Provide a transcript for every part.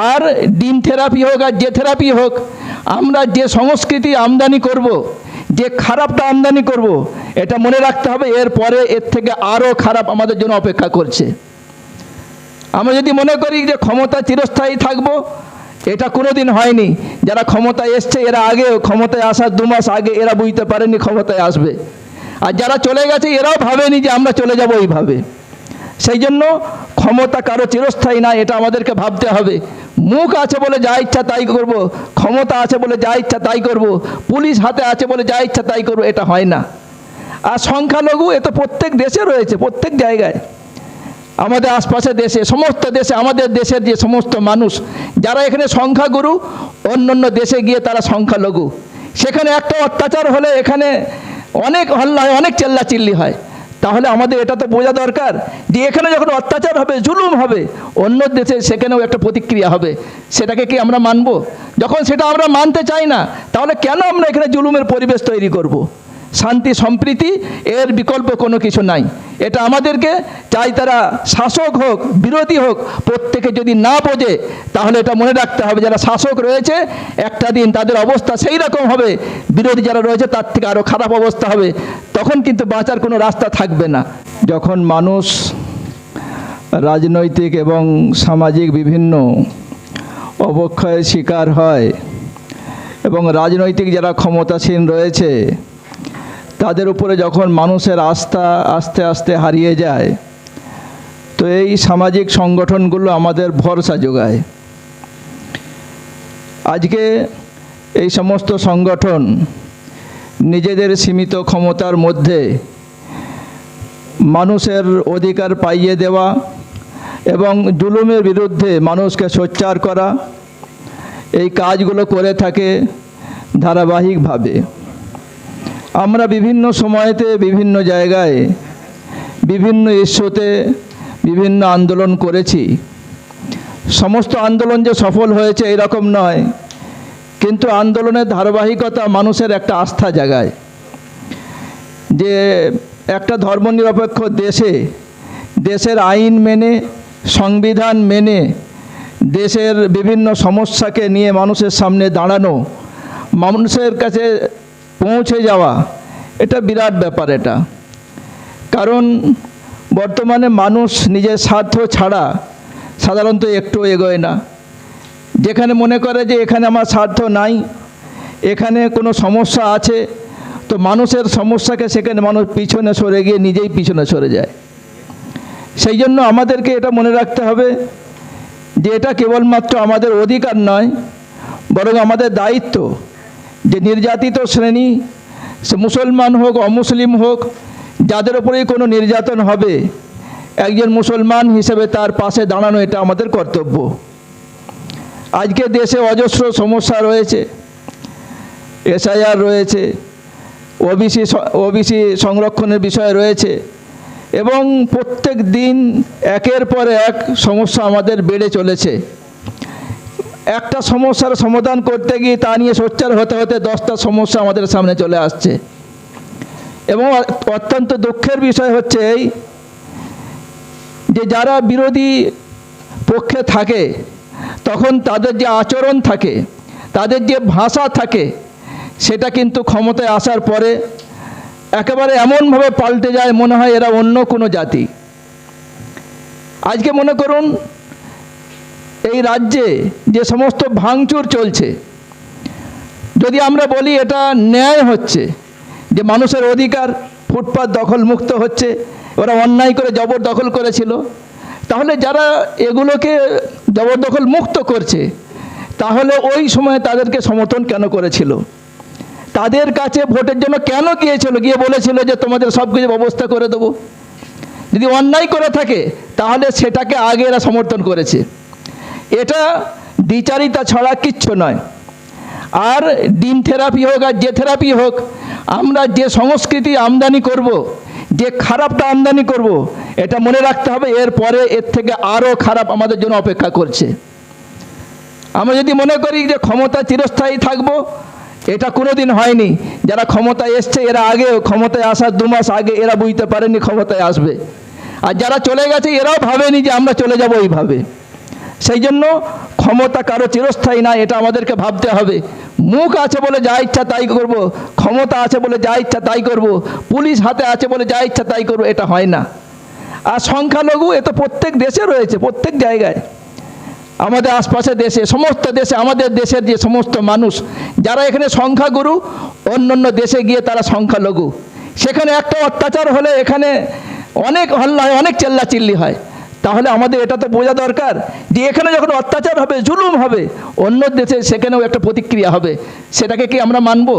আর ডিম থেরাপি হোক আর যে থেরাপি হোক, আমরা যে সংস্কৃতি আমদানি করব, যে খারাপটা আমদানি করব, এটা মনে রাখতে হবে এরপরে এর থেকে আরও খারাপ আমাদের জন্য অপেক্ষা করছে। আমরা যদি মনে করি যে ক্ষমতা চিরস্থায়ী থাকবো, এটা কোনোদিন হয়নি। যারা ক্ষমতায় এসছে এরা আগেও ক্ষমতায় আসার 2 মাস আগে এরা বুঝতে পারেনি ক্ষমতায় আসবে, আর যারা চলে গেছে এরাও ভাবেনি যে আমরা চলে যাব এইভাবে। সেই জন্য ক্ষমতা কারো চিরস্থায়ী না, এটা আমাদেরকে ভাবতে হবে। মুখ আছে বলে যা ইচ্ছা তাই করব, ক্ষমতা আছে বলে যা ইচ্ছা তাই করব, পুলিশ হাতে আছে বলে যা ইচ্ছা তাই করব, এটা হয় না। আর সংখ্যালঘু এ তো প্রত্যেক দেশে রয়েছে, প্রত্যেক জায়গায়, আমাদের আশপাশের দেশে, সমস্ত দেশে, আমাদের দেশের যে সমস্ত মানুষ যারা এখানে সংখ্যাগুরু, অন্য অন্য দেশে গিয়ে তারা সংখ্যালঘু। সেখানে একটা অত্যাচার হলে এখানে অনেক হল্লা হয়, অনেক চেল্লাচিল্লি হয়। তাহলে আমাদের এটা তো বোঝা দরকার যে এখানে যখন অত্যাচার হবে, জুলুম হবে, অন্য দেশে সেখানেও একটা প্রতিক্রিয়া হবে। সেটাকে কি আমরা মানব? যখন সেটা আমরা মানতে চাই না, তাহলে কেন আমরা এখানে জুলুমের পরিবেশ তৈরি করব? শান্তি সম্প্রীতি এর বিকল্প কোনো কিছু নাই। এটা আমাদেরকে চাই, তারা শাসক হোক বিরোধী হোক, প্রত্যেকে যদি না বোঝে তাহলে এটা মনে রাখতে হবে, যারা শাসক রয়েছে একটা দিন তাদের অবস্থা সেই রকম হবে, বিরোধী যারা রয়েছে তার থেকে আরও খারাপ অবস্থা হবে। তখন কিন্তু বাঁচার কোনো রাস্তা থাকবে না। যখন মানুষ রাজনৈতিক এবং সামাজিক বিভিন্ন অবক্ষয়ের শিকার হয় এবং রাজনৈতিক যারা ক্ষমতাসীন রয়েছে তাদের উপরে যখন মানুষের আস্থা আস্তে আস্তে হারিয়ে যায়, তো এই সামাজিক সংগঠনগুলো আমাদের ভরসা যোগায়। আজকে এই সমস্ত সংগঠন নিজেদের সীমিত ক্ষমতার মধ্যে মানুষের অধিকার পাইয়ে দেওয়া এবং জুলুমের বিরুদ্ধে মানুষকে সোচ্চার করা, এই কাজগুলো করে থাকে ধারাবাহিকভাবে। আমরা বিভিন্ন সময়তে বিভিন্ন জায়গায় বিভিন্ন ইস্যুতে বিভিন্ন আন্দোলন করেছি। সমস্ত আন্দোলন যে সফল হয়েছে এরকম নয়, কিন্তু আন্দোলনের ধারাবাহিকতা মানুষের একটা আস্থা জাগায় যে একটা ধর্মনিরপেক্ষ দেশে দেশের আইন মেনে, সংবিধান মেনে, দেশের বিভিন্ন সমস্যাকে নিয়ে মানুষের সামনে দাঁড়ানো, মানুষের কাছে পৌঁছে যাওয়া, এটা বিরাট ব্যাপার। এটা কারণ বর্তমানে মানুষ নিজের স্বার্থ ছাড়া সাধারণত একটু এগোয় না। যেখানে মনে করে যে এখানে আমার স্বার্থ নাই, এখানে কোনো সমস্যা আছে, তো মানুষের সমস্যাকে সেখানে মানুষ পিছনে সরে গিয়ে নিজেই পিছনে সরে যায়। সেই জন্য আমাদেরকে এটা মনে রাখতে হবে যে এটা কেবলমাত্র আমাদের অধিকার নয়, বরং আমাদের দায়িত্ব যে নির্যাতিত শ্রেণী, সে মুসলমান হোক অমুসলিম হোক, যাদের ওপরেই কোনো নির্যাতন হবে, একজন মুসলমান হিসেবে তার পাশে দাঁড়ানো এটা আমাদের কর্তব্য। আজকে দেশে অজস্র সমস্যা রয়েছে, এসআইআর রয়েছে, ওবিসি সংরক্ষণের বিষয় রয়েছে, এবং প্রত্যেক দিন একের পর এক সমস্যা আমাদের বেড়ে চলেছে। একটা সমস্যার সমাধান করতে গিয়ে তা নিয়ে সোচ্চার হতে হতে 10টা সমস্যা আমাদের সামনে চলে আসছে। এবং অত্যন্ত দুঃখের বিষয় হচ্ছে এই যে যারা বিরোধী পক্ষে থাকে তখন তাদের যে আচরণ থাকে, তাদের যে ভাষা থাকে, সেটা কিন্তু ক্ষমতায় আসার পরে একেবারে এমনভাবে পাল্টে যায় মনে হয় এরা অন্য কোনো জাতি। আজকে মনে করুন এই রাজ্যে যে সমস্ত ভাঙচুর চলছে, যদি আমরা বলি এটা ন্যায় হচ্ছে, যে মানুষের অধিকার, ফুটপাত দখল মুক্ত হচ্ছে, ওরা অন্যায় করে জবরদখল করেছিল, তাহলে যারা এগুলোকে জবরদখল মুক্ত করছে তাহলে ওই সময় তাদেরকে সমর্থন কেন করেছিল? তাদের কাছে ভোটের জন্য কেন গিয়েছিল? গিয়ে বলেছিল যে তোমাদের সব কিছু ব্যবস্থা করে দেবো। যদি অন্যায় করে থাকে তাহলে সেটাকে আগে এরা সমর্থন করেছে। এটা দ্বিচারিতা ছাড়া কিচ্ছু নয়। আর ডিম থেরাপি হোক আর যে থেরাপি হোক, আমরা যে সংস্কৃতি আমদানি করব, যে খারাপটা আমদানি করব, এটা মনে রাখতে হবে এরপরে এর থেকে আরও খারাপ আমাদের জন্য অপেক্ষা করছে। আমরা যদি মনে করি যে ক্ষমতা চিরস্থায়ী থাকবো, এটা কোনোদিন হয়নি। যারা ক্ষমতায় এসছে এরা আগেও ক্ষমতায় আসার 2 মাস আগে এরা বুঝতে পারেনি ক্ষমতায় আসবে, আর যারা চলে গেছে এরাও ভাবেনি যে আমরা চলে যাব এইভাবে। সেই জন্য ক্ষমতা কারো চিরস্থায়ী না, এটা আমাদেরকে ভাবতে হবে। মুখ আছে বলে যা ইচ্ছা তাই করব, ক্ষমতা আছে বলে যা ইচ্ছা তাই করব, পুলিশ হাতে আছে বলে যা ইচ্ছা তাই করব, এটা হয় না। আর সংখ্যালঘু এ তো প্রত্যেক দেশে রয়েছে, প্রত্যেক জায়গায়, আমাদের আশপাশের দেশে, সমস্ত দেশে, আমাদের দেশের যে সমস্ত মানুষ যারা এখানে সংখ্যাগুরু, অন্য অন্য দেশে গিয়ে তারা সংখ্যালঘু। সেখানে একটা অত্যাচার হলে এখানে অনেক হল্লা হয়, অনেক চেল্লাচিল্লি হয়। তাহলে আমাদের এটা তো বোঝা দরকার যে এখানে যখন অত্যাচার হবে, জুলুম হবে, অন্য দেশে সেখানেও একটা প্রতিক্রিয়া হবে। সেটাকে কি আমরা মানব?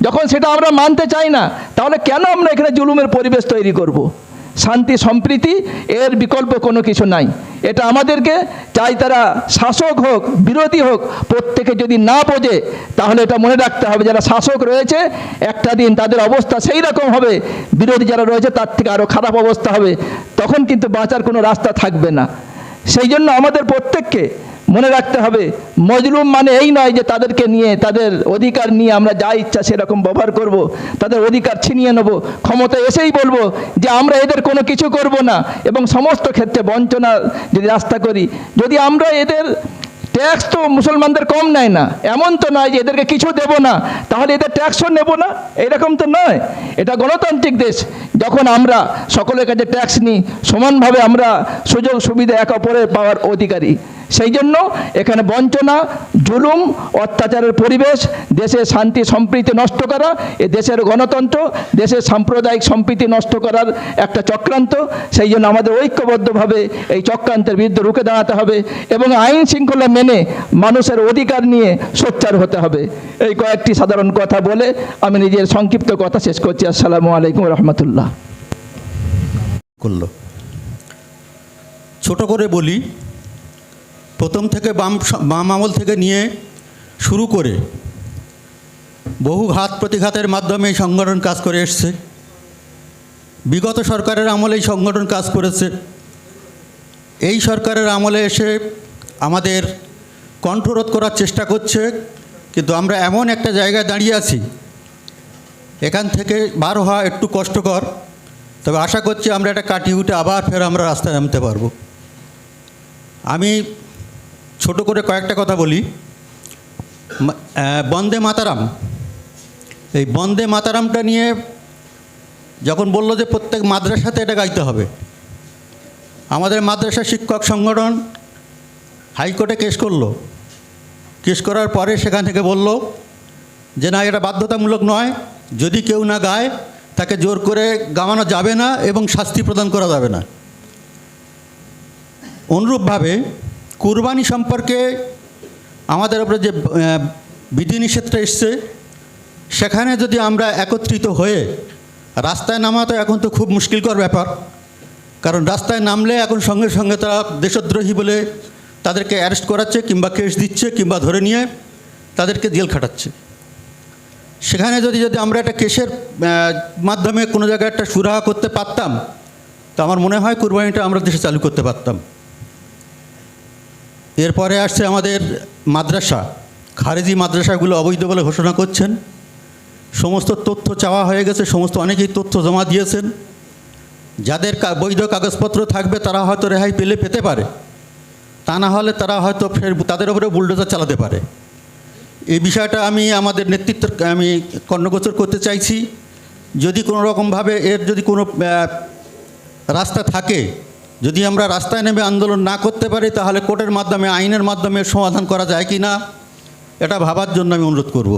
যখন সেটা আমরা মানতে চাই না, তাহলে কেন আমরা এখানে জুলুমের পরিবেশ তৈরি করব? শান্তি সম্প্রীতি এর বিকল্প কোনো কিছু নাই। এটা আমাদেরকে, চাই তারা শাসক হোক বিরোধী হোক, প্রত্যেকে যদি না বোঝে তাহলে এটা মনে রাখতে হবে, যারা শাসক রয়েছে একটা দিন তাদের অবস্থা সেই রকম হবে, বিরোধী যারা রয়েছে তার থেকে আরও খারাপ অবস্থা হবে, তখন কিন্তু বাঁচার কোনো রাস্তা থাকবে না। সেই জন্য আমাদের প্রত্যেককে মনে রাখতে হবে, মজলুম মানে এই নয় যে তাদেরকে নিয়ে, তাদের অধিকার নিয়ে আমরা যা ইচ্ছা সেরকম ব্যবহার করব, তাদের অধিকার ছিনিয়ে নেব, ক্ষমতা এসেই বলবো যে আমরা এদের কোনো কিছু করব না, এবং সমস্ত ক্ষেত্রে বঞ্চনা যদি রাস্তা করি। যদি আমরা এদের ট্যাক্স তো মুসলমানদের কম নেয় না, এমন তো নয় যে এদেরকে কিছু দেব না, তাহলে এদের ট্যাক্সও নেব না, এরকম তো নয়। এটা গণতান্ত্রিক দেশ, যখন আমরা সকলের কাছে ট্যাক্স নিই, সমানভাবে আমরা সুযোগ সুবিধা একে অপরের পাওয়ার অধিকারী। সেই জন্য এখানে বঞ্চনা, জুলুম, অত্যাচারের পরিবেশ, দেশের শান্তি সম্প্রীতি নষ্ট করা, এ দেশের গণতন্ত্র, দেশের সাম্প্রদায়িক সম্প্রীতি নষ্ট করার একটা চক্রান্ত। সেই জন্য আমাদের ঐক্যবদ্ধভাবে এই চক্রান্তের বিরুদ্ধে রুখে দাঁড়াতে হবে এবং আইন শৃঙ্খলা মেনে মানুষের অধিকার নিয়ে সোচ্চার হতে হবে। এই কয়েকটি সাধারণ কথা বলে আমি নিজের সংক্ষিপ্ত কথা শেষ করছি। আসসালামু আলাইকুম রহমতুল্লাহ। ছোট করে বলি, প্রথম থেকে বাম আমল থেকে নিয়ে শুরু করে বহু ঘাত প্রতিঘাতের মাধ্যমে এই সংগঠন কাজ করে এসছে। বিগত সরকারের আমলে এই সংগঠন কাজ করেছে। এই সরকারের আমলে এসে আমাদের কণ্ঠরোধ করার চেষ্টা করছে, কিন্তু আমরা এমন একটা জায়গায় দাঁড়িয়ে আছি, এখান থেকে বার হওয়া একটু কষ্টকর। তবে আশা করছি আমরা এটা কাটিয়ে উঠে আবার ফের আমরা রাস্তায় নামতে পারবো। আমি ছোট করে কয়েকটা কথা বলি। বন্দে মাতারাম, এই বন্দে মাতারামটা নিয়ে যখন বলল যে প্রত্যেক মাদ্রাসাতে এটা গাইতে হবে, আমাদের মাদ্রাসা শিক্ষক সংগঠন হাইকোর্টে কেস করলো। কেস করার পরে সেখান থেকে বলল যে না, এটা বাধ্যতামূলক নয়, যদি কেউ না গায় তাকে জোর করে গাওয়ানো যাবে না এবং শাস্তি প্রদান করা যাবে না। অনুরূপভাবে কুরবানি সম্পর্কে আমাদের উপরে যে বিধিনিষেধটা এসছে, সেখানে যদি আমরা একত্রিত হয়ে রাস্তায় নামা, তো এখন তো খুব মুশকিলকর ব্যাপার, কারণ রাস্তায় নামলে এখন সঙ্গে সঙ্গে তারা দেশদ্রোহী বলে তাদেরকে অ্যারেস্ট করাচ্ছে, কিংবা কেস দিচ্ছে, কিংবা ধরে নিয়ে তাদেরকে জেল খাটাচ্ছে। সেখানে যদি আমরা একটা কেসের মাধ্যমে কোনো জায়গায় একটা সুরাহা করতে পারতাম, তো আমার মনে হয় কুরবানিটা আমরা দেশে চালু করতে পারতাম। এরপরে আসছে আমাদের মাদ্রাসা। খারেজি মাদ্রাসাগুলো অবৈধ বলে ঘোষণা করছেন। সমস্ত তথ্য চাওয়া হয়ে গেছে, সমস্ত অনেকেই তথ্য জমা দিয়েছেন। যাদের বৈধ কাগজপত্র থাকবে তারা হয়তো রেহাই পেতে পারে, তা না হলে তারা হয়তো ফের তাদের উপরে বুলডোজার চালাতে পারে। এই বিষয়টা আমি আমাদের নেতৃত্বের আমি কর্ণগোচর করতে চাইছি। যদি কোনো রকমভাবে এর যদি কোনো রাস্তা থাকে, যদি আমরা রাস্তায় নেমে আন্দোলন না করতে পারি, তাহলে কোর্টের মাধ্যমে, আইনের মাধ্যমে সমাধান করা যায় কি না, এটা ভাবার জন্য আমি অনুরোধ করব।